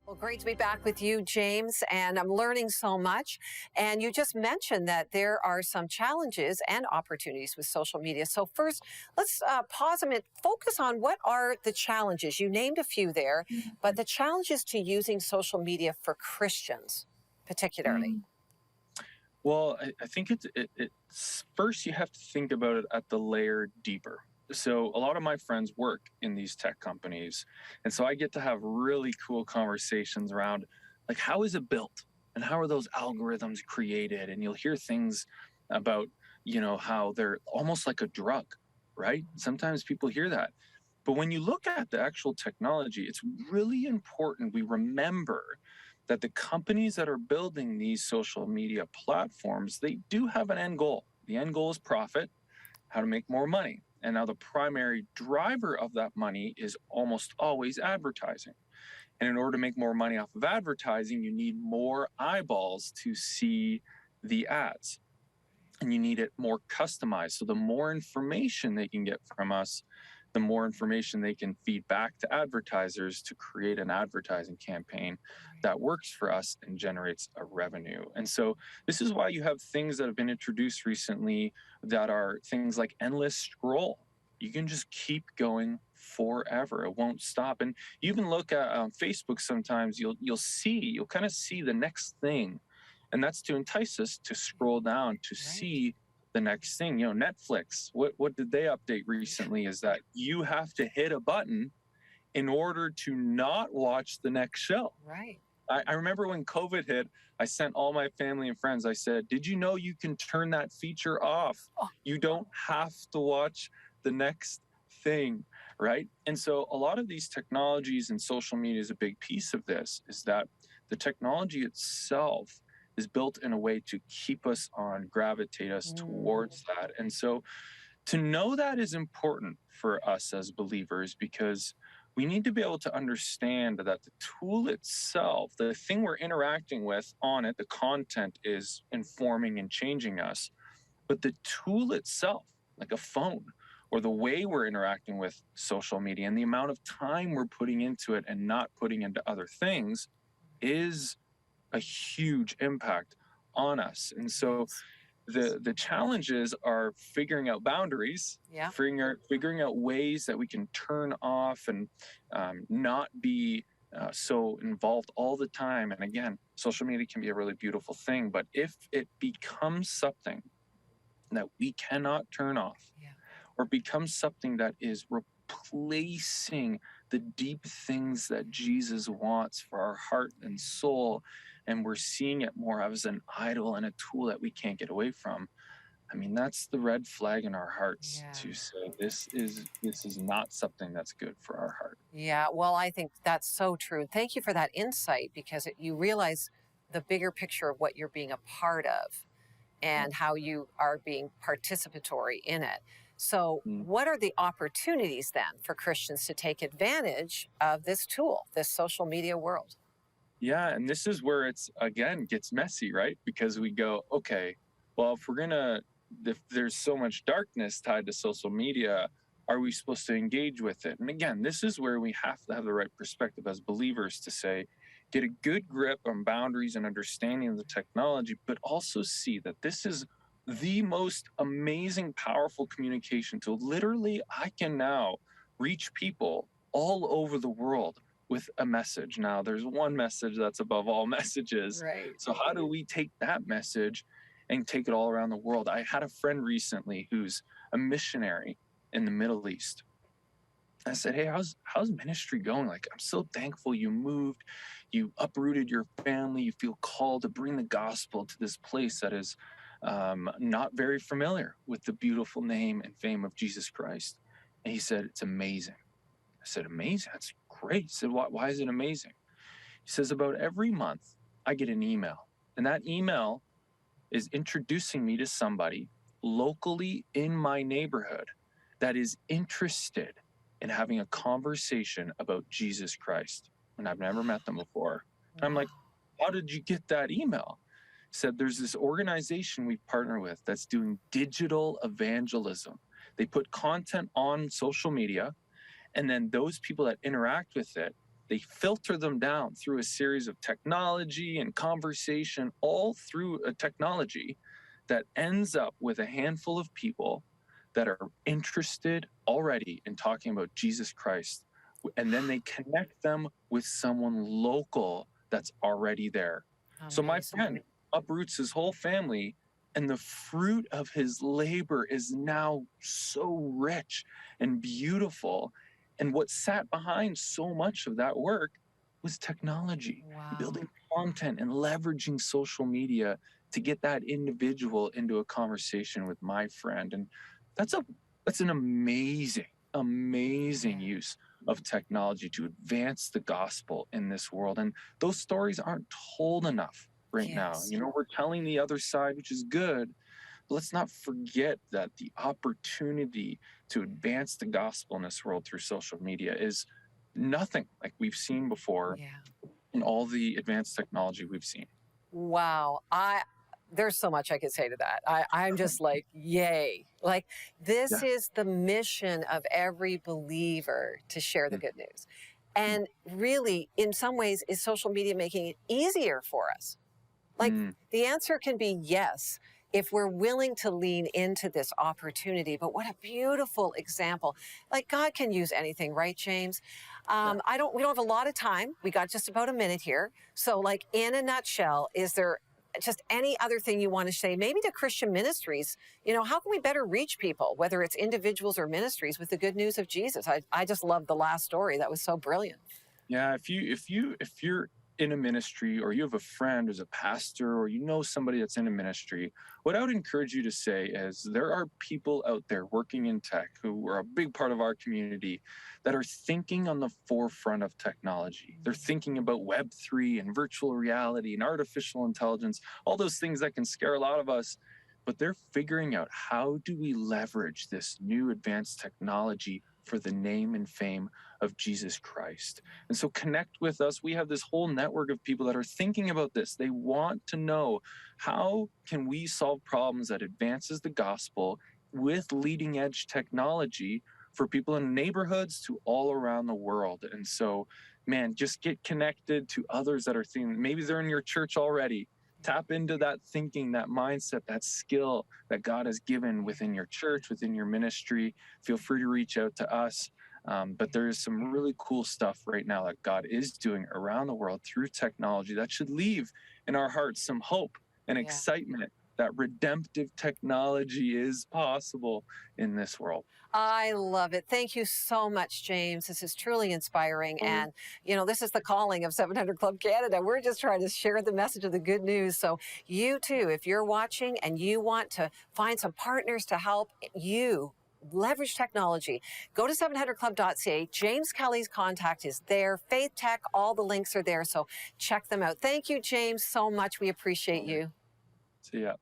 Well, great to be back with you, James, and I'm learning so much. And you just mentioned that there are some challenges and opportunities with social media. So first, let's pause a minute, focus on what are the challenges. You named a few there, but the challenges to using social media for Christians, particularly. Mm. Well, I think it's first you have to think about it at the layer deeper. So a lot of my friends work in these tech companies, and so I get to have really cool conversations around like how is it built and how are those algorithms created? And you'll hear things about, how they're almost like a drug, right? Sometimes people hear that. But when you look at the actual technology, it's really important we remember that the companies that are building these social media platforms, they do have an end goal. The end goal is profit, how to make more money. And now the primary driver of that money is almost always advertising. And in order to make more money off of advertising, you need more eyeballs to see the ads. And you need it more customized. So the more information they can get from us, the more information they can feed back to advertisers to create an advertising campaign that works for us and generates a revenue. And so this is why you have things that have been introduced recently that are things like endless scroll. You can just keep going forever. It won't stop. And you even look at Facebook sometimes, you'll kind of see the next thing. And that's to entice us to scroll down to see the next thing. Netflix, what did they update recently is that you have to hit a button in order to not watch the next show. Right. I remember when COVID hit, I sent all my family and friends, I said, did you know you can turn that feature off? You don't have to watch the next thing, right? And so a lot of these technologies and social media is a big piece of this, is that the technology itself is built in a way to keep us on, gravitate us towards that. And so to know that is important for us as believers because we need to be able to understand that the tool itself, the thing we're interacting with on it, the content is informing and changing us. But the tool itself, like a phone, or the way we're interacting with social media and the amount of time we're putting into it and not putting into other things is a huge impact on us. And so the challenges are figuring out boundaries, figuring out ways that we can turn off and not be so involved all the time. And again, social media can be a really beautiful thing, but if it becomes something that we cannot turn off, or becomes something that is replacing the deep things that Jesus wants for our heart and soul, and we're seeing it more as an idol and a tool that we can't get away from, I mean, that's the red flag in our hearts to say this is not something that's good for our heart. Yeah, well, I think that's so true. Thank you for that insight because you realize the bigger picture of what you're being a part of and how you are being participatory in it. So, what are the opportunities then for Christians to take advantage of this tool, this social media world? Yeah, and this is where it's again gets messy, right? Because we go, okay, well, if there's so much darkness tied to social media, are we supposed to engage with it? And again, this is where we have to have the right perspective as believers to say, get a good grip on boundaries and understanding of the technology, but also see that this is the most amazing, powerful communication tool. Literally, I can now reach people all over the world with a message. Now, there's one message that's above all messages. Right. So how do we take that message and take it all around the world? I had a friend recently who's a missionary in the Middle East. I said, hey, how's ministry going? Like, I'm so thankful you moved, you uprooted your family, you feel called to bring the gospel to this place that is not very familiar with the beautiful name and fame of Jesus Christ. And he said, it's amazing. I said, amazing? That's great. He said, why is it amazing? He says, about every month, I get an email. And that email is introducing me to somebody locally in my neighborhood that is interested in having a conversation about Jesus Christ. And I've never met them before. And I'm like, how did you get that email? He said, there's this organization we partner with that's doing digital evangelism. They put content on social media, and then those people that interact with it they filter them down through a series of technology and conversation, all through a technology that ends up with a handful of people that are interested already in talking about Jesus Christ. And then they connect them with someone local that's already there. So my Amazing. friend uproots his whole family, and the fruit of his labor is now so rich and beautiful. And what sat behind so much of that work was technology, Wow. building content and leveraging social media to get that individual into a conversation with my friend. And that's a that's an amazing Yeah. use of technology to advance the gospel in this world. And those stories aren't told enough right now. Yes. You know, we're telling the other side, which is good. But let's not forget that the opportunity to advance the gospel in this world through social media is nothing like we've seen before Yeah. in all the advanced technology we've seen. Wow. There's so much I could say to that. I'm just like, yay. Like, this Yeah. is the mission of every believer to share the Mm, good news. mm, And really, in some ways, is social media making it easier for us? Like, mm. the answer can be yes, if we're willing to lean into this opportunity. But what a beautiful example. Like, God can use anything, right, James? Yeah. We don't have a lot of time. We got just about a minute here. So, like, in a nutshell, is there just any other thing you want to say, maybe to Christian ministries? How can we better reach people, whether it's individuals or ministries, with the good news of Jesus? I just love the last story. That was so brilliant. Yeah, if you're in a ministry, or you have a friend who's a pastor, or you know somebody that's in a ministry, what I would encourage you to say is there are people out there working in tech who are a big part of our community that are thinking on the forefront of technology. They're thinking about Web3 and virtual reality and artificial intelligence, all those things that can scare a lot of us. But they're figuring out, how do we leverage this new advanced technology for the name and fame of Jesus Christ? And so connect with us. We have this whole network of people that are thinking about this. They want to know, how can we solve problems that advances the gospel with leading edge technology for people in neighborhoods to all around the world. And so, man, just get connected to others that are thinking. Maybe they're in your church already. Tap into that thinking, that mindset, that skill that God has given within your church, within your ministry. Feel free to reach out to us. But there is some really cool stuff right now that God is doing around the world through technology that should leave in our hearts some hope and Yeah. excitement that redemptive technology is possible in this world. I love it. Thank you so much, James. This is truly inspiring. And, this is the calling of 700 Club Canada. We're just trying to share the message of the good news. So, you too, if you're watching and you want to find some partners to help you leverage technology, go to 700club.ca. James Kelly's contact is there. Faith Tech, all the links are there. So, check them out. Thank you, James, so much. We appreciate you. So, yeah.